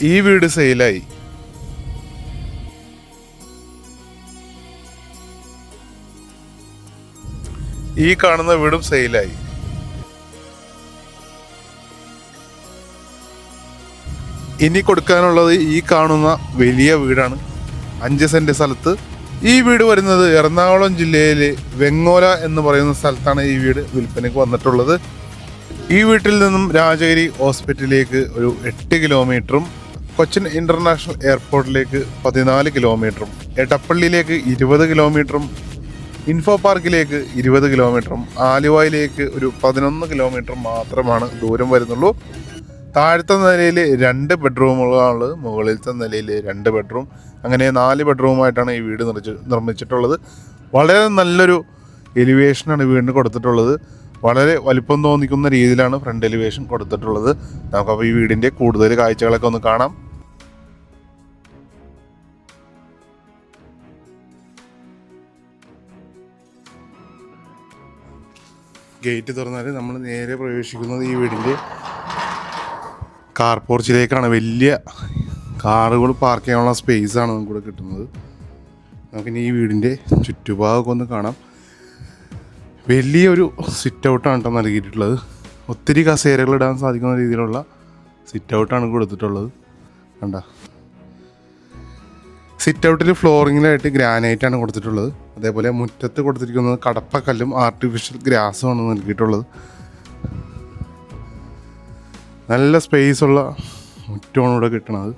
ഈ വീട് സെയിലായി. ഈ കാണുന്ന വീടും സെയിലായി. ഇനി കൊടുക്കാനുള്ളത് ഈ കാണുന്ന വലിയ വീടാണ്. 5 സെന്റ് സ്ഥലത്ത്. ഈ വീട് വരുന്നത് എറണാകുളം ജില്ലയിലെ വെങ്ങോല എന്ന് പറയുന്ന സ്ഥലത്താണ് ഈ വീട് വിൽപ്പനയ്ക്ക് വന്നിട്ടുള്ളത്. ഈ വീട്ടിൽ നിന്നും രാജഗിരി ഹോസ്പിറ്റലിലേക്ക് ഒരു 8 കിലോമീറ്ററും കൊച്ചിൻ ഇന്റർനാഷണൽ എയർപോർട്ടിലേക്ക് 14 കിലോമീറ്ററും എടപ്പള്ളിയിലേക്ക് 20 കിലോമീറ്ററും ഇൻഫോ പാർക്കിലേക്ക് 20 കിലോമീറ്ററും ആലുവയിലേക്ക് ഒരു 11 കിലോമീറ്റർ മാത്രമാണ് ദൂരം വരുന്നുള്ളൂ. താഴത്തെ നിലയിൽ 2 ബെഡ്റൂമുകളാണ്, മുകളിലത്തെ നിലയിൽ 2 ബെഡ്റൂം, അങ്ങനെ 4 ബെഡ്റൂമായിട്ടാണ് ഈ വീട് നിർമ്മിച്ചിട്ടുള്ളത്. വളരെ നല്ലൊരു എലിവേഷനാണ് വീടിന് കൊടുത്തിട്ടുള്ളത്. വളരെ വലിപ്പം തോന്നിക്കുന്ന രീതിയിലാണ് ഫ്രണ്ട് എലിവേഷൻ കൊടുത്തിട്ടുള്ളത്. നമുക്കപ്പോൾ ഈ വീടിൻ്റെ കൂടുതൽ കാഴ്ചകളൊക്കെ ഒന്ന് കാണാം. ഗേറ്റ് തുറന്നാൽ നമ്മൾ നേരെ പ്രവേശിക്കുന്നത് ഈ വീടിൻ്റെ കാർ പോർച്ചിലേക്കാണ്. വലിയ കാറുകൾ പാർക്ക് ചെയ്യാനുള്ള സ്പേസാണ് നമുക്കിവിടെ കിട്ടുന്നത്. നമുക്കിനി ഈ വീടിൻ്റെ ചുറ്റുഭാഗമൊക്കെ ഒന്ന് കാണാം. വലിയൊരു സിറ്റ് ഔട്ടാണ് കേട്ടോ നൽകിയിട്ടുള്ളത്. ഒത്തിരി കസേരകൾ ഇടാൻ സാധിക്കുന്ന രീതിയിലുള്ള സിറ്റ് ഔട്ടാണ് കൊടുത്തിട്ടുള്ളത്. കണ്ട, സിറ്റ് ഔട്ടിൽ ഫ്ലോറിങ്ങിലായിട്ട് ഗ്രാനൈറ്റാണ് കൊടുത്തിട്ടുള്ളത്. അതേപോലെ മുറ്റത്ത് കൊടുത്തിരിക്കുന്നത് കടപ്പക്കല്ലും ആർട്ടിഫിഷ്യൽ ഗ്രാസുമാണ് നൽകിയിട്ടുള്ളത്. നല്ല സ്പേസുള്ള മുറ്റമാണ് ഇവിടെ കിട്ടണത്.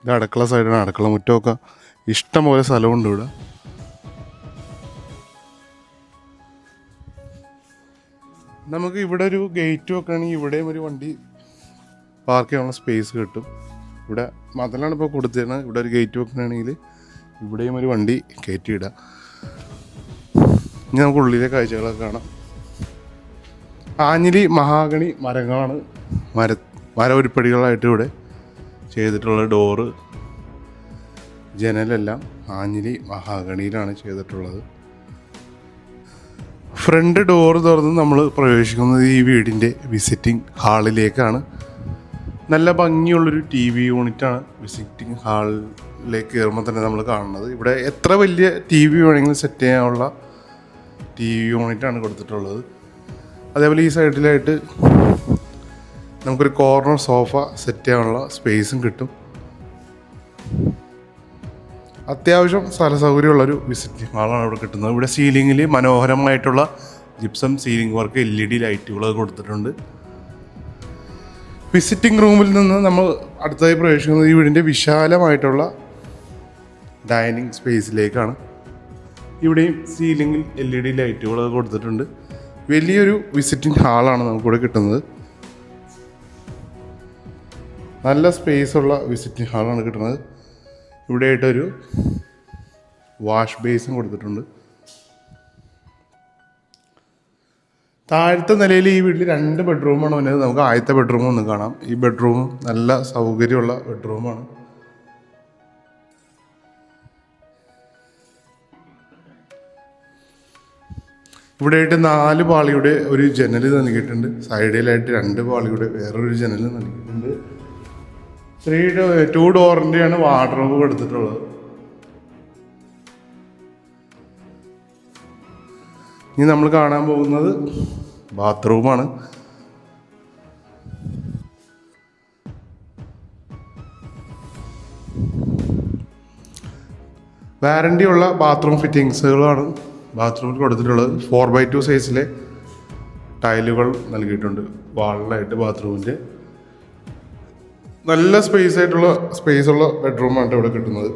ഇത് അടുക്കള സൈഡാണ്. അടുക്കള മുറ്റമൊക്കെ ഇഷ്ടംപോലെ സ്ഥലമുണ്ട് ഇവിടെ. നമുക്ക് ഇവിടെ ഒരു ഗേറ്റ് വെക്കുകയാണെങ്കിൽ ഇവിടെയും ഒരു വണ്ടി പാർക്ക് ചെയ്യാനുള്ള സ്പേസ് കിട്ടും. ഇവിടെ മതിലാണ് ഇപ്പോൾ കൊടുത്തിരുന്നത്. ഇവിടെ ഒരു ഗേറ്റ് വെക്കുകയാണെങ്കിൽ ഇവിടെയും ഒരു വണ്ടി കയറ്റിയിടാം. ഇനി നമുക്ക് ഉള്ളിലെ കാഴ്ചകളൊക്കെ കാണാം. ആഞ്ഞിലി മഹാഗണി മരങ്ങളാണ് മര ഉരുപ്പടികളായിട്ട് ഇവിടെ ചെയ്തിട്ടുള്ള ഡോറ് ജനലെല്ലാം ആഞ്ഞിലി മഹാഗണിയിലാണ് ചെയ്തിട്ടുള്ളത്. ഫ്രണ്ട് ഡോറ് തുറന്ന് നമ്മൾ പ്രവേശിക്കുന്നത് ഈ വീടിൻ്റെ വിസിറ്റിംഗ് ഹാളിലേക്കാണ്. നല്ല ഭംഗിയുള്ളൊരു TV യൂണിറ്റാണ് വിസിറ്റിംഗ് ഹാളിലേക്ക് കയറുമ്പോൾ തന്നെ നമ്മൾ കാണുന്നത്. ഇവിടെ എത്ര വലിയ TV വേണമെങ്കിലും സെറ്റ് ചെയ്യാനുള്ള TV യൂണിറ്റാണ് കൊടുത്തിട്ടുള്ളത്. അതേപോലെ ഈ സൈഡിലായിട്ട് നമുക്കൊരു കോർണർ സോഫ സെറ്റ് ചെയ്യാനുള്ള സ്പേസും കിട്ടും. അത്യാവശ്യം സ്ഥല സൗകര്യമുള്ളൊരു വിസിറ്റിംഗ് ഹാളാണ് ഇവിടെ കിട്ടുന്നത്. ഇവിടെ സീലിങ്ങിൽ മനോഹരമായിട്ടുള്ള ജിപ്സം സീലിംഗ് വർക്ക് LED ലൈറ്റുകൾ കൊടുത്തിട്ടുണ്ട്. വിസിറ്റിംഗ് റൂമിൽ നിന്ന് നമ്മൾ അടുത്തതായി പ്രവേശിക്കുന്നത് ഈ വീടിൻ്റെ വിശാലമായിട്ടുള്ള ഡൈനിങ് സ്പേസിലേക്കാണ്. ഇവിടെയും സീലിങ്ങിൽ LED ലൈറ്റുകൾ കൊടുത്തിട്ടുണ്ട്. വലിയൊരു വിസിറ്റിംഗ് ഹാളാണ് നമുക്കിവിടെ കിട്ടുന്നത്. നല്ല സ്പേസുള്ള വിസിറ്റിംഗ് ഹാളാണ് കിട്ടുന്നത്. ഇവിടെയായിട്ടൊരു വാഷ് ബേസും കൊടുത്തിട്ടുണ്ട്. താഴത്തെ നിലയിൽ ഈ വീട്ടിൽ 2 ബെഡ്റൂമാണ് വന്നത്. നമുക്ക് ആദ്യത്തെ ബെഡ്റൂം ഒന്ന് കാണാം. ഈ ബെഡ്റൂം നല്ല സൗകര്യമുള്ള ബെഡ്റൂമാണ്. ഇവിടെയായിട്ട് 4 പാളിയുടെ ഒരു ജനൽ നൽകിയിട്ടുണ്ട്. സൈഡിലായിട്ട് 2 പാളിയുടെ വേറൊരു ജനൽ നൽകിയിട്ടുണ്ട്. 2 ഡോറിൻ്റെയാണ് വാർഡ്രോബ് കൊടുത്തിട്ടുള്ളത്. ഇനി നമ്മൾ കാണാൻ പോകുന്നത് ബാത്റൂമാണ്. വാറണ്ടി ഉള്ള ബാത്റൂം ഫിറ്റിങ്സുകളാണ് ബാത്റൂമിൽ കൊടുത്തിട്ടുള്ളത്. 4x2 സൈസിലെ ടൈലുകൾ നൽകിയിട്ടുണ്ട് വാളിലായിട്ട്. ബാത്റൂമിൻ്റെ നല്ല സ്പേസുള്ള ബെഡ്റൂമാണ് ഇവിടെ കിട്ടുന്നത്.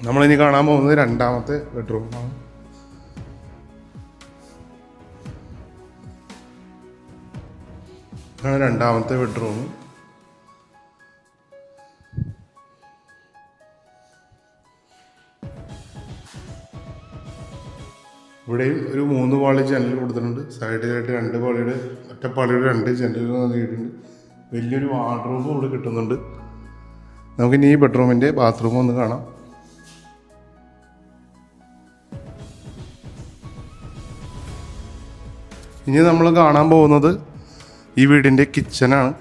നമ്മളിനി കാണാൻ പോകുന്നത് 2ാമത്തെ ബെഡ്റൂമാണ്. ഇതാണ് 2ാമത്തെ ബെഡ്റൂം. ഇവിടെയും ഒരു 3 പാളി ജനൽ കൊടുത്തിട്ടുണ്ട്. സൈഡിലായിട്ട് 2 പാളിയുടെ ഒറ്റപ്പാളിയുടെ 2 ജനലുകൾ നൽകിയിട്ടുണ്ട്. വലിയൊരു വാർഡ്രോബും ഇവിടെ കിട്ടുന്നുണ്ട്. നമുക്കിനി ഈ ബെഡ്റൂമിൻ്റെ ബാത്റൂം ഒന്ന് കാണാം. ഇനി നമ്മൾ കാണാൻ പോകുന്നത് ഈ വീടിൻ്റെ കിച്ചനാണ്.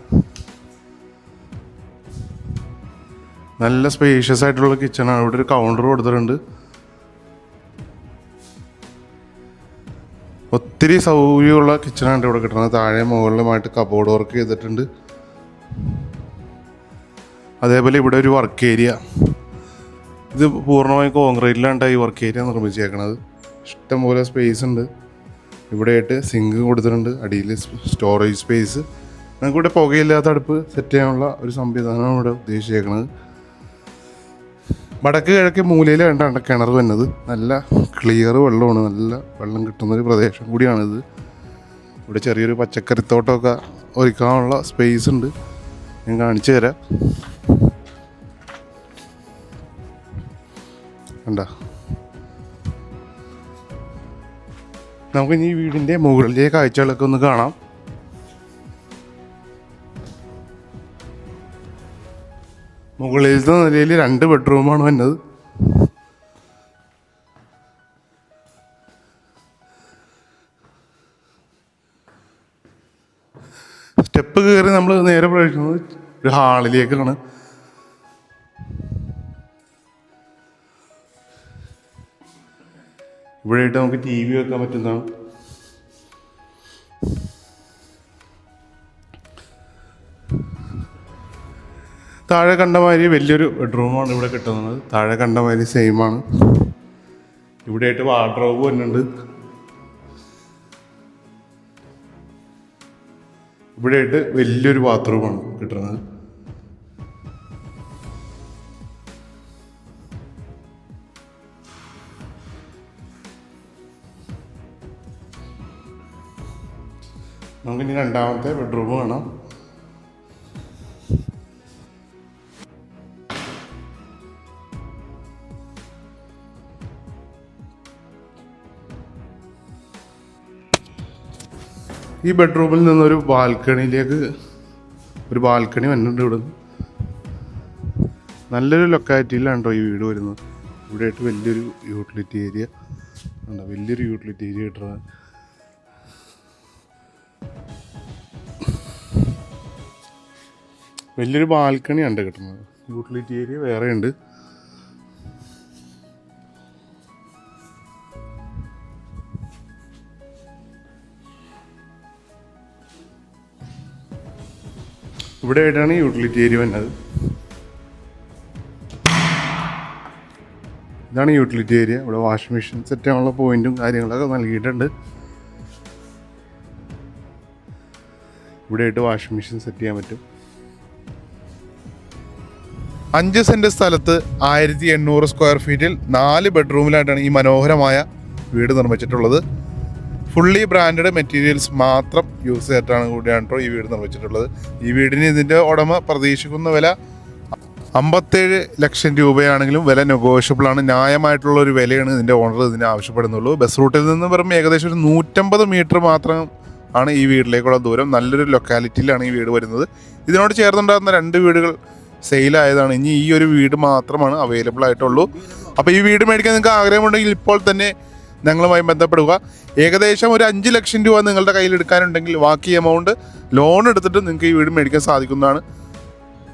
നല്ല സ്പേഷ്യസ് ആയിട്ടുള്ള കിച്ചണാണ്. ഇവിടെ ഒരു കൗണ്ടർ കൊടുത്തിട്ടുണ്ട്. ഒത്തിരി സൗകര്യമുള്ള കിച്ചണാണ് ഇവിടെ കിട്ടുന്നത്. താഴെ മുകളിലുമായിട്ട് കബോർഡ് വർക്ക് ചെയ്തിട്ടുണ്ട്. അതേപോലെ ഇവിടെ ഒരു വർക്ക് ഏരിയ. ഇത് പൂർണ്ണമായും കോൺക്രീറ്റിലാണ് ഈ വർക്ക് ഏരിയ നിർമ്മിച്ചേക്കണത്. ഇഷ്ടംപോലെ സ്പേസ് ഉണ്ട്. ഇവിടെയായിട്ട് സിങ്ക് കൊടുത്തിട്ടുണ്ട്. അടിയിൽ സ്റ്റോറേജ് സ്പേസ്. നമുക്കിവിടെ പുകയില്ലാത്ത അടുപ്പ് സെറ്റ് ചെയ്യാനുള്ള ഒരു സംവിധാനമാണ് ഇവിടെ ഉദ്ദേശിച്ചേക്കുന്നത്. വടക്ക് കിഴക്ക് മൂലയിൽ കണ്ടാണ് കിണർ വന്നത്. നല്ല ക്ലിയർ വെള്ളമാണ്. നല്ല വെള്ളം കിട്ടുന്നൊരു പ്രദേശം കൂടിയാണിത്. ഇവിടെ ചെറിയൊരു പച്ചക്കറിത്തോട്ടമൊക്കെ ഒരുക്കാനുള്ള സ്പേസ് ഉണ്ട്. ഞാൻ കാണിച്ചു തരാം. കണ്ടാ, നമുക്കിനി ഈ വീടിൻ്റെ മുകളിലെ കാഴ്ചകളൊക്കെ ഒന്ന് കാണാം. മുകളിലത്തെ നിലയിൽ 2 ബെഡ്റൂമാണ് വന്നത്. സ്റ്റെപ്പ് കയറി നമ്മൾ നേരെ പ്രവേശിക്കുന്നത് ഒരു ഹാളിലേക്കാണ്. ഇവിടെയായിട്ട് നമുക്ക് TV വെക്കാൻ പറ്റുന്നതാണ്. താഴെ കണ്ടമാതിരി വലിയൊരു ബെഡ്റൂമാണ് ഇവിടെ കിട്ടുന്നത്. താഴെ കണ്ടമാതിരി സെയിമാണ്. ഇവിടെയായിട്ട് വാർഡ്രോബ് വരുന്നുണ്ട്. ഇവിടെയായിട്ട് വലിയൊരു ബാത്റൂമാണ് കിട്ടുന്നത്. നമുക്കിനി രണ്ടാമത്തെ ബെഡ്റൂം കാണാം. ഈ ബെഡ്റൂമിൽ നിന്നൊരു ബാൽക്കണിയിലേക്ക് ഒരു ബാൽക്കണി വന്നിട്ടുണ്ട്. ഇവിടെ നല്ലൊരു ലൊക്കാലിറ്റിയിലാണ് കേട്ടോ ഈ വീട് വരുന്നത്. ഇവിടെയായിട്ട് വലിയൊരു യൂട്ടിലിറ്റി ഏരിയ ഉണ്ടോ, വലിയൊരു യൂട്ടിലിറ്റി ഏരിയ കിട്ടുന്നത്. വലിയൊരു ബാൽക്കണിയാണ് കിട്ടുന്നത്. യൂട്ടിലിറ്റി ഏരിയ വേറെ ഉണ്ട്. ഇവിടെ ആയിട്ടാണ് യൂട്ടിലിറ്റി ഏരിയ വന്നത്. ഇതാണ് യൂട്ടിലിറ്റി ഏരിയ. ഇവിടെ വാഷിംഗ് മെഷീൻ സെറ്റ് ചെയ്യാനുള്ള പോയിന്റും കാര്യങ്ങളൊക്കെ നൽകിയിട്ടുണ്ട്. ഇവിടെ ആയിട്ട് വാഷിംഗ് മെഷീൻ സെറ്റ് ചെയ്യാൻ പറ്റും. 5 സെന്റ് സ്ഥലത്ത് 1800 സ്ക്വയർ ഫീറ്റിൽ 4 ബെഡ്റൂമിലായിട്ടാണ് ഈ മനോഹരമായ വീട് നിർമ്മിച്ചിട്ടുള്ളത്. ഫുള്ളി ബ്രാൻഡഡ് മെറ്റീരിയൽസ് മാത്രം യൂസ് ചെയ്തിട്ടാണ് കൂടിയാണ് ഈ വീട് നിർമ്മിച്ചിട്ടുള്ളത്. ഈ വീടിന് ഇതിൻ്റെ ഉടമ പ്രതീക്ഷിക്കുന്ന വില 57 ലക്ഷം രൂപയാണെങ്കിലും വില നെഗോഷ്യബിൾ ആണ്. ന്യായമായിട്ടുള്ള ഒരു വിലയാണ് ഇതിൻ്റെ ഓണർ ഇതിന് ആവശ്യപ്പെടുന്നുള്ളൂ. ബസ് റൂട്ടിൽ നിന്ന് വെറും ഏകദേശം ഒരു 150 മീറ്റർ മാത്രം ആണ് ഈ വീട്ടിലേക്കുള്ള ദൂരം. നല്ലൊരു ലൊക്കാലിറ്റിയിലാണ് ഈ വീട് വരുന്നത്. ഇതിനോട് ചേർന്നുണ്ടാകുന്ന 2 വീടുകൾ സെയിലായതാണ്. ഇനി ഈ ഒരു വീട് മാത്രമാണ് അവൈലബിൾ ആയിട്ടുള്ളൂ. അപ്പോൾ ഈ വീട് മേടിക്കാൻ നിങ്ങൾക്ക് ആഗ്രഹമുണ്ടെങ്കിൽ ഇപ്പോൾ തന്നെ ഞങ്ങളുമായി ബന്ധപ്പെടുക. ഏകദേശം ഒരു 5 ലക്ഷം രൂപ നിങ്ങളുടെ കയ്യിൽ എടുക്കാനുണ്ടെങ്കിൽ ബാക്കി എമൗണ്ട് ലോൺ എടുത്തിട്ട് നിങ്ങൾക്ക് ഈ വീട് മേടിക്കാൻ സാധിക്കുന്നതാണ്.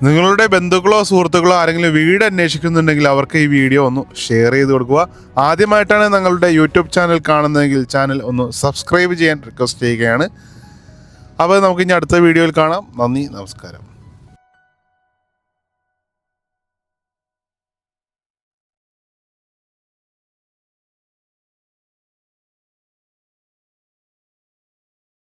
നിങ്ങളുടെ ബന്ധുക്കളോ സുഹൃത്തുക്കളോ ആരെങ്കിലും വീട് അന്വേഷിക്കുന്നുണ്ടെങ്കിൽ അവർക്ക് ഈ വീഡിയോ ഒന്ന് ഷെയർ ചെയ്ത് കൊടുക്കുക. ആദ്യമായിട്ടാണ് ഞങ്ങളുടെ യൂട്യൂബ് ചാനൽ കാണുന്നതെങ്കിൽ ചാനൽ ഒന്ന് സബ്സ്ക്രൈബ് ചെയ്യാൻ റിക്വസ്റ്റ് ചെയ്യുകയാണ്. അപ്പോൾ നമുക്കിനി അടുത്ത വീഡിയോയിൽ കാണാം. നന്ദി, നമസ്കാരം.